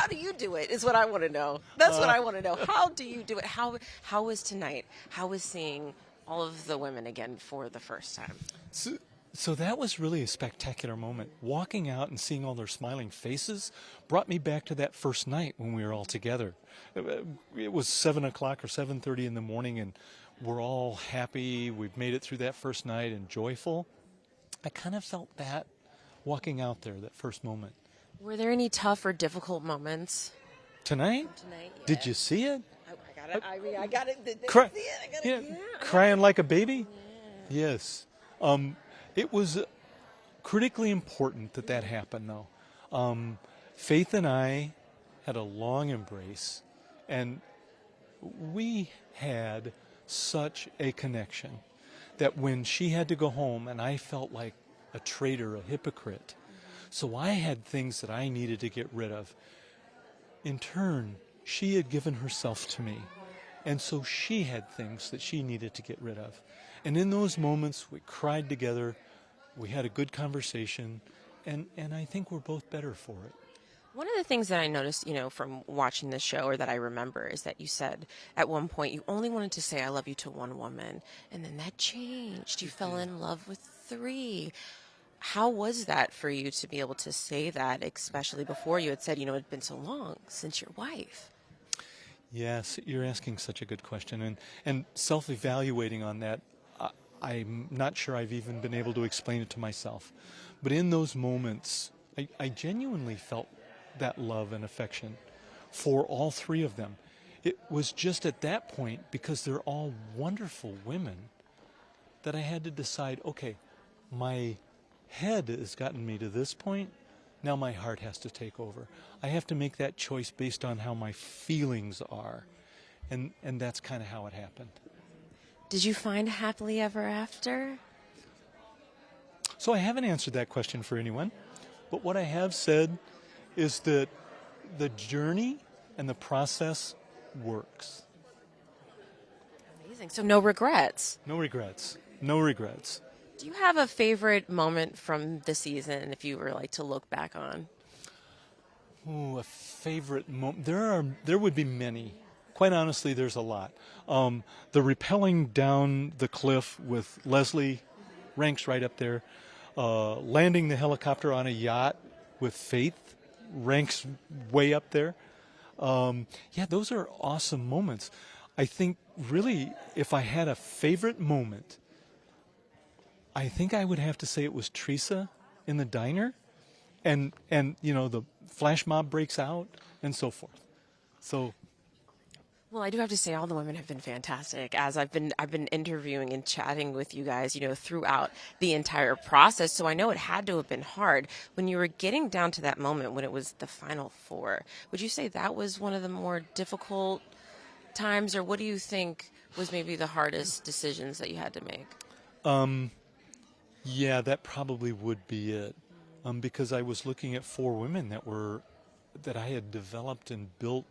do you do it is what I want to know. That's what I want to know. How do you do it? How was tonight? How was seeing all of the women again for the first time? So that was really a spectacular moment. Walking out and seeing all their smiling faces brought me back to that first night when we were all together. It was 7 o'clock or 7:30 in the morning, and we're all happy. We've made it through that first night and joyful. I kind of felt that walking out there, that first moment. Were there any tough or difficult moments? Tonight? Tonight, yeah. Did you see it? I got it. I got it. Did Cry- you see it? I got it. yeah, Yeah. crying like a baby? Yeah. Yes. It was critically important that happened, though. Faith and I had a long embrace, and we had such a connection that when she had to go home, and I felt like a traitor, a hypocrite, so I had things that I needed to get rid of. In turn, she had given herself to me, and so she had things that she needed to get rid of. And in those moments, we cried together, we had a good conversation, and I think we're both better for it. One of the things that I noticed, from watching this show, or that I remember, is that you said at one point you only wanted to say "I love you" to one woman, and then that changed. You fell in love with 3. How was that for you to be able to say that, especially before you had said, it had been so long since your wife? Yes, you're asking such a good question, and self-evaluating on that, I'm not sure I've even been able to explain it to myself. But in those moments, I genuinely felt that love and affection for all 3 of them. It was just at that point, because they're all wonderful women, that I had to decide, okay, my head has gotten me to this point, now my heart has to take over. I have to make that choice based on how my feelings are. And that's kind of how it happened. Did you find happily ever after? So I haven't answered that question for anyone, but what I have said is that the journey and the process works. Amazing. So no regrets. No regrets. No regrets. Do you have a favorite moment from the season, if you were to look back on? Ooh, a favorite moment. There would be many. Quite honestly, there's a lot. The rappelling down the cliff with Leslie ranks right up there. Landing the helicopter on a yacht with Faith ranks way up there. Those are awesome moments. I think really, if I had a favorite moment, I think I would have to say it was Teresa in the diner, and the flash mob breaks out and so forth. So. Well, I do have to say all the women have been fantastic. As I've been interviewing and chatting with you guys, throughout the entire process. So I know it had to have been hard when you were getting down to that moment when it was the final 4. Would you say that was one of the more difficult times, or what do you think was maybe the hardest decisions that you had to make? Yeah, that probably would be it. Because I was looking at 4 women that I had developed and built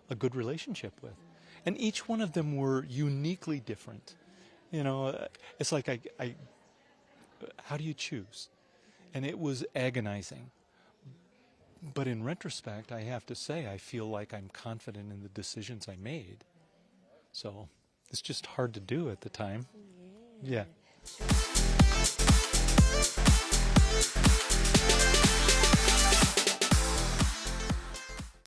a good relationship with. And each one of them were uniquely different. It's like how do you choose? And it was agonizing. But in retrospect, I have to say, I feel like I'm confident in the decisions I made. So it's just hard to do at the time. Yeah.